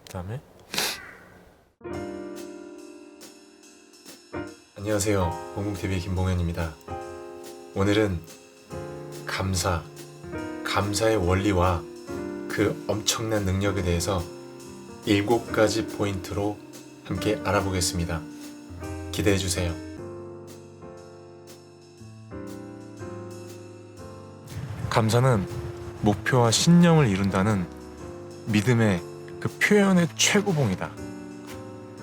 그다음에 안녕하세요. 봉봉TV의 김봉현입니다. 오늘은 감사의 원리와 그 엄청난 능력에 대해서 7가지 포인트로 함께 알아보겠습니다. 기대해주세요. 감사는 목표와 신념을 이룬다는 믿음의 그 표현의 최고봉이다.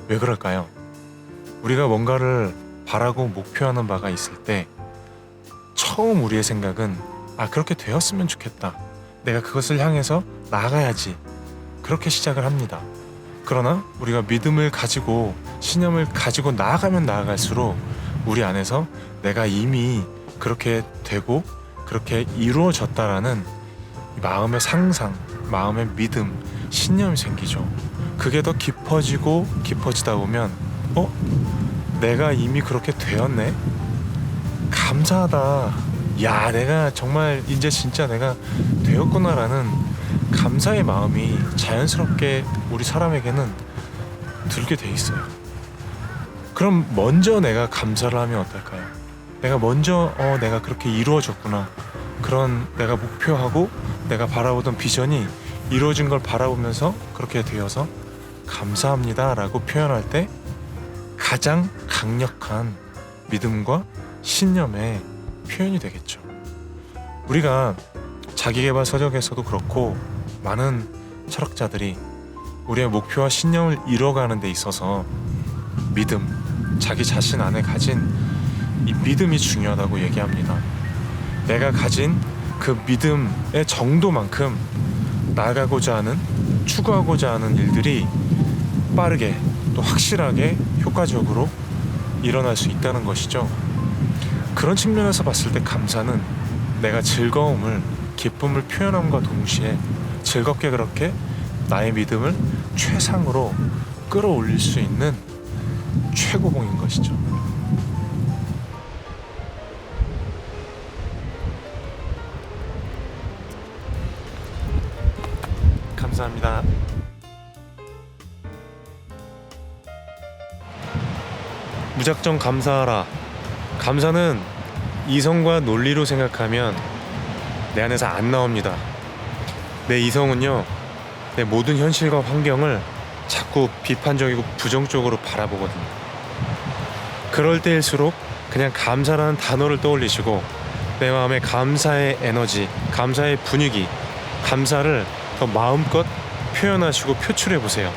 왜 그럴까요? 우리가 뭔가를 바라고 목표하는 바가 있을 때 처음 우리의 생각은 그렇게 되었으면 좋겠다. 내가 그것을 향해서 나아가야지. 그렇게 시작을 합니다. 그러나 우리가 믿음을 가지고 신념을 가지고 나아가면 나아갈수록 우리 안에서 내가 이미 그렇게 되고 그렇게 이루어졌다라는 마음의 상상, 마음의 믿음, 신념이 생기죠. 그게 더 깊어지고 깊어지다 보면 내가 이미 그렇게 되었네? 감사하다. 야, 내가 정말 이제 진짜 내가 되었구나라는 감사의 마음이 자연스럽게 우리 사람에게는 들게 돼 있어요. 그럼 먼저 내가 감사를 하면 어떨까요? 내가 먼저 내가 그렇게 이루어졌구나. 그런 내가 목표하고 내가 바라보던 비전이 이루어진 걸 바라보면서 그렇게 되어서 감사합니다 라고 표현할 때 가장 강력한 믿음과 신념의 표현이 되겠죠. 우리가 자기계발 서적에서도 그렇고 많은 철학자들이 우리의 목표와 신념을 이뤄가는 데 있어서 믿음, 자기 자신 안에 가진 이 믿음이 중요하다고 얘기합니다. 내가 가진 그 믿음의 정도만큼 나아가고자 하는, 추구하고자 하는 일들이 빠르게 또 확실하게 효과적으로 일어날 수 있다는 것이죠. 그런 측면에서 봤을 때 감사는 내가 즐거움을, 기쁨을 표현함과 동시에 즐겁게 그렇게 나의 믿음을 최상으로 끌어올릴 수 있는 최고봉인 것이죠. 감사합니다. 무작정 감사하라. 감사는 이성과 논리로 생각하면 내 안에서 안 나옵니다. 내 이성은요, 내 모든 현실과 환경을 자꾸 비판적이고 부정적으로 바라보거든요. 그럴 때일수록 그냥 감사라는 단어를 떠올리시고 내 마음에 감사의 에너지, 감사의 분위기, 감사를 더 마음껏 표현하시고 표출해 보세요.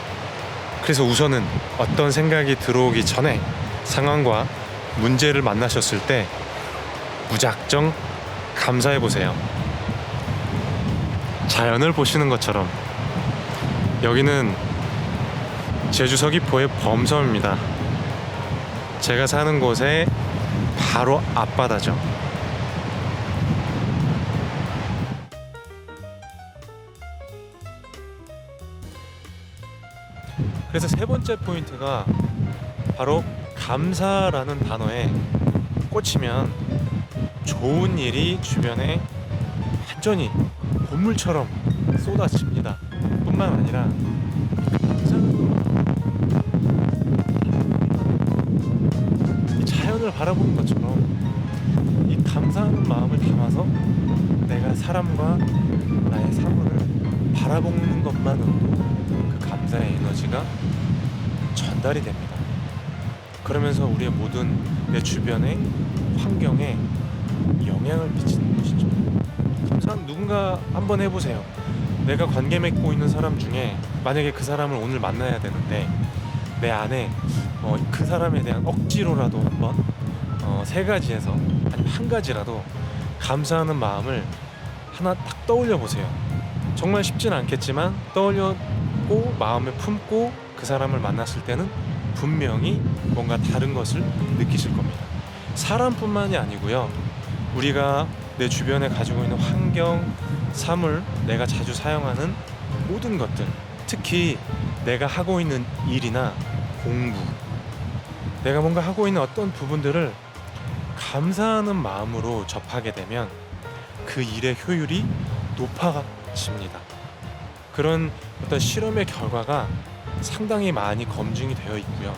그래서 우선은 어떤 생각이 들어오기 전에 상황과 문제를 만나셨을 때 무작정 감사해 보세요. 자연을 보시는 것처럼. 여기는 제주 서귀포의 범섬입니다. 제가 사는 곳의 바로 앞바다죠. 그래서 세 번째 포인트가 바로 감사라는 단어에 꽂히면 좋은 일이 주변에 완전히 본물처럼 쏟아집니다. 뿐만 아니라 이 자연을 바라보는 것처럼 이 감사하는 마음을 담아서 내가 사람과 나의 사물을 바라보는 것만으로도 그 감사의 에너지가 전달이 됩니다. 그러면서 우리의 모든 내 주변의 환경에 영향을 미치는 것이죠. 감사는 누군가 한번 해보세요. 내가 관계 맺고 있는 사람 중에 만약에 그 사람을 오늘 만나야 되는데 내 안에 그 사람에 대한 억지로라도 한번 3가지에서 아니면 1가지라도 감사하는 마음을 하나 딱 떠올려 보세요. 정말 쉽진 않겠지만 떠올려고 마음에 품고 그 사람을 만났을 때는 분명히 뭔가 다른 것을 느끼실 겁니다. 사람뿐만이 아니고요. 우리가 내 주변에 가지고 있는 환경, 사물, 내가 자주 사용하는 모든 것들, 특히 내가 하고 있는 일이나 공부, 내가 뭔가 하고 있는 어떤 부분들을 감사하는 마음으로 접하게 되면 그 일의 효율이 높아집니다. 그런 어떤 실험의 결과가 상당히 많이 검증이 되어 있고요.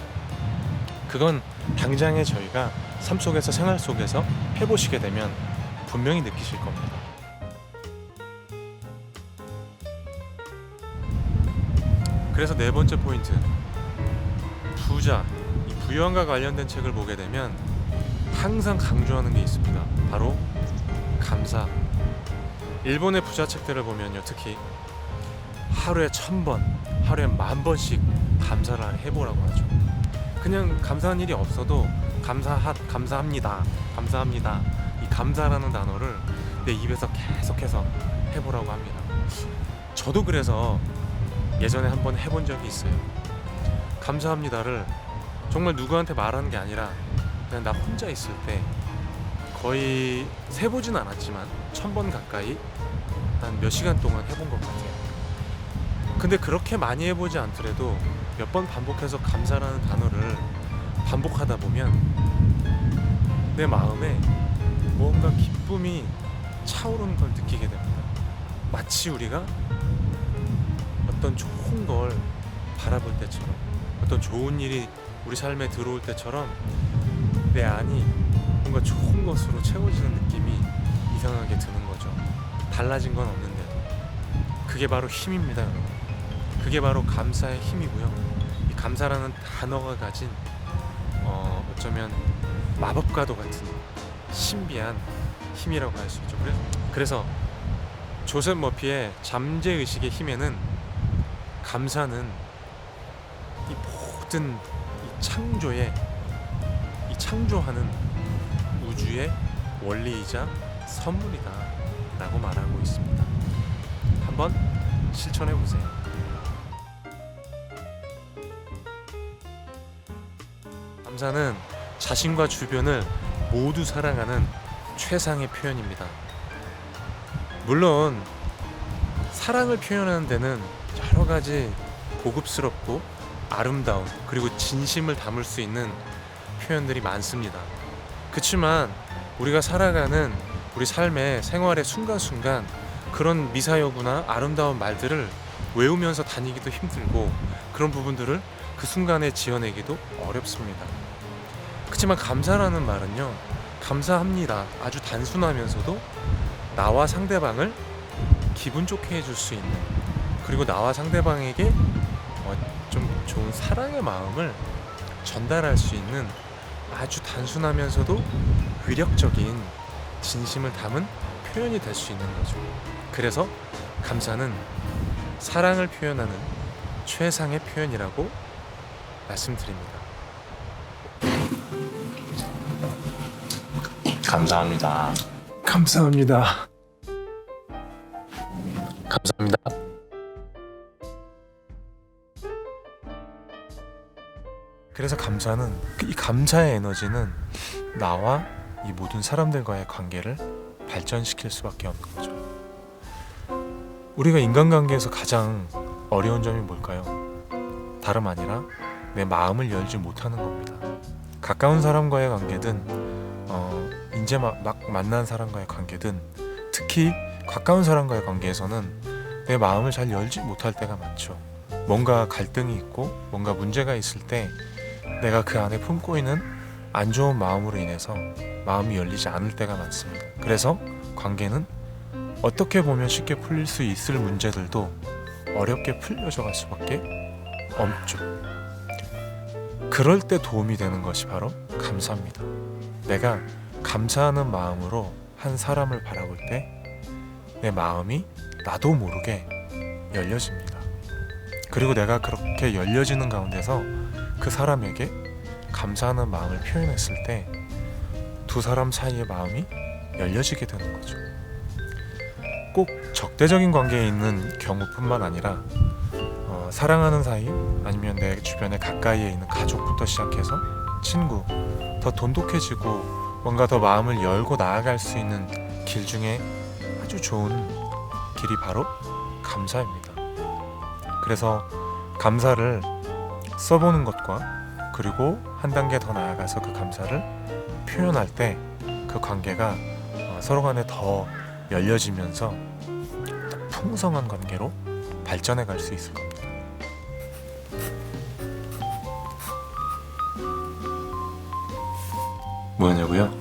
그건 당장에 저희가 삶 속에서 생활 속에서 해보시게 되면 분명히 느끼실 겁니다. 그래서 네 번째 포인트, 부자, 이 부유함과 관련된 책을 보게 되면 항상 강조하는 게 있습니다. 바로 감사. 일본의 부자 책들을 보면요, 특히 하루에 1000번, 하루에 10,000번씩 감사를 해보라고 하죠. 그냥 감사한 일이 없어도 감사합니다, 감사합니다, 이 감사라는 단어를 내 입에서 계속해서 해보라고 합니다. 저도 그래서 예전에 한번 해본 적이 있어요. 감사합니다를 정말 누구한테 말하는 게 아니라 그냥 나 혼자 있을 때 거의 세보진 않았지만 1000번 가까이 한 몇 시간 동안 해본 것 같아요. 근데 그렇게 많이 해보지 않더라도 몇 번 반복해서 감사라는 단어를 반복하다 보면 내 마음에 뭔가 기쁨이 차오르는 걸 느끼게 됩니다. 마치 우리가 어떤 좋은 걸 바라볼 때처럼, 어떤 좋은 일이 우리 삶에 들어올 때처럼 내 안이 뭔가 좋은 것으로 채워지는 느낌이 이상하게 드는 거죠. 달라진 건 없는데도. 그게 바로 힘입니다, 여러분. 그게 바로 감사의 힘이고요. 이 감사라는 단어가 가진 어쩌면 마법과도 같은 신비한 힘이라고 할 수 있죠. 그래서 조셉 머피의 잠재의식의 힘에는 감사는 이 모든 이 창조의, 이 창조하는 우주의 원리이자 선물이다 라고 말하고 있습니다. 한번 실천해 보세요. 감사는 자신과 주변을 모두 사랑하는 최상의 표현입니다. 물론 사랑을 표현하는 데는 여러 가지 고급스럽고 아름다운, 그리고 진심을 담을 수 있는 표현들이 많습니다. 그렇지만 우리가 살아가는 우리 삶의 생활의 순간순간 그런 미사여구나 아름다운 말들을 외우면서 다니기도 힘들고, 그런 부분들을 그 순간에 지어내기도 어렵습니다. 그렇지만 감사라는 말은요, 감사합니다, 아주 단순하면서도 나와 상대방을 기분 좋게 해줄 수 있는, 그리고 나와 상대방에게 좀 좋은 사랑의 마음을 전달할 수 있는 아주 단순하면서도 위력적인 진심을 담은 표현이 될 수 있는 거죠. 그래서 감사는 사랑을 표현하는 최상의 표현이라고 말씀드립니다. 감사합니다. 감사합니다. 감사합니다. 그래서 감사는, 이 감사의 에너지는 나와 이 모든 사람들과의 관계를 발전시킬 수밖에 없는 거죠. 우리가 인간관계에서 가장 어려운 점이 뭘까요? 다름 아니라 내 마음을 열지 못하는 겁니다. 가까운 사람과의 관계든 이제 막 만난 사람과의 관계든, 특히 가까운 사람과의 관계에서는 내 마음을 잘 열지 못할 때가 많죠. 뭔가 갈등이 있고 뭔가 문제가 있을 때 내가 그 안에 품고 있는 안 좋은 마음으로 인해서 마음이 열리지 않을 때가 많습니다. 그래서 관계는 어떻게 보면 쉽게 풀릴 수 있을 문제들도 어렵게 풀려져 갈 수밖에 없죠. 그럴 때 도움이 되는 것이 바로 감사입니다. 내가 감사하는 마음으로 한 사람을 바라볼 때 내 마음이 나도 모르게 열려집니다. 그리고 내가 그렇게 열려지는 가운데서 그 사람에게 감사하는 마음을 표현했을 때 두 사람 사이의 마음이 열려지게 되는 거죠. 꼭 적대적인 관계에 있는 경우뿐만 아니라 사랑하는 사이, 아니면 내 주변에 가까이에 있는 가족부터 시작해서 친구, 더 돈독해지고 뭔가 더 마음을 열고 나아갈 수 있는 길 중에 아주 좋은 길이 바로 감사입니다. 그래서 감사를 써보는 것과, 그리고 한 단계 더 나아가서 그 감사를 표현할 때 그 관계가 서로 간에 더 열려지면서 더 풍성한 관계로 발전해 갈 수 있을 겁니다. 뭐냐고요?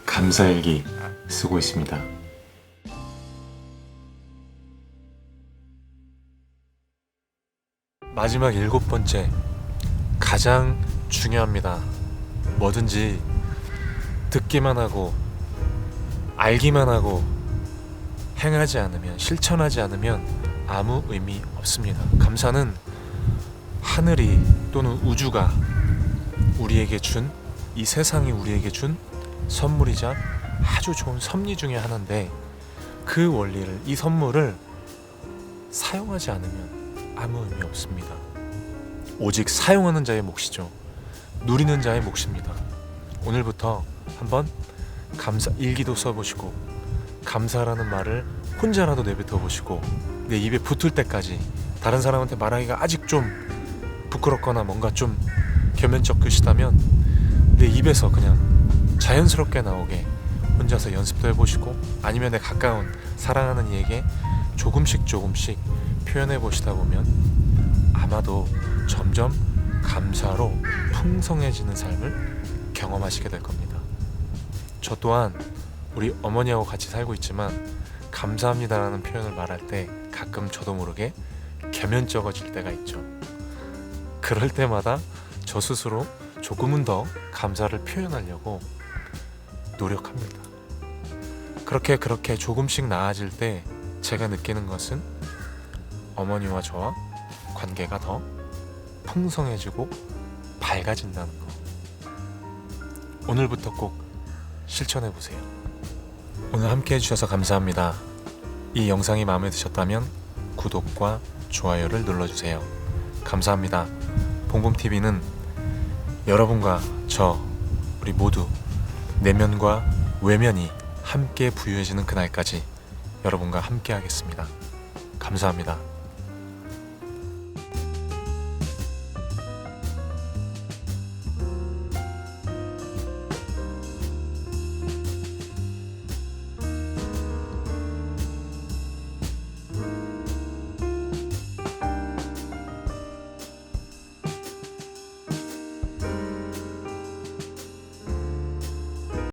감사일기 쓰고 있습니다. 마지막 7번째, 가장 중요합니다. 뭐든지 듣기만 하고 알기만 하고 행하지 않으면, 실천하지 않으면 아무 의미 없습니다. 감사는 하늘이 또는 우주가 우리에게 준, 이 세상이 우리에게 준 선물이자 아주 좋은 섭리 중에 하나인데, 그 원리를, 이 선물을 사용하지 않으면 아무 의미 없습니다. 오직 사용하는 자의 몫이죠. 누리는 자의 몫입니다. 오늘부터 한번 감사 일기도 써보시고, 감사라는 말을 혼자라도 내뱉어 보시고, 내 입에 붙을 때까지, 다른 사람한테 말하기가 아직 좀 부끄럽거나 뭔가 좀 겸연쩍으시다면 내 입에서 그냥 자연스럽게 나오게 혼자서 연습도 해보시고, 아니면 내 가까운 사랑하는 이에게 조금씩 표현해 보시다 보면 아마도 점점 감사로 풍성해지는 삶을 경험하시게 될 겁니다. 저 또한 우리 어머니하고 같이 살고 있지만 감사합니다라는 표현을 말할 때 가끔 저도 모르게 겸연쩍어질 때가 있죠. 그럴 때마다 저 스스로 조금은 더 감사를 표현하려고 노력합니다. 그렇게 조금씩 나아질 때 제가 느끼는 것은 어머니와 저와 관계가 더 풍성해지고 밝아진다는 거. 오늘부터 꼭 실천해 보세요. 오늘 함께 해주셔서 감사합니다. 이 영상이 마음에 드셨다면 구독과 좋아요를 눌러주세요. 감사합니다. 봉봉TV는 여러분과 저, 우리 모두 내면과 외면이 함께 부유해지는 그날까지 여러분과 함께 하겠습니다. 감사합니다.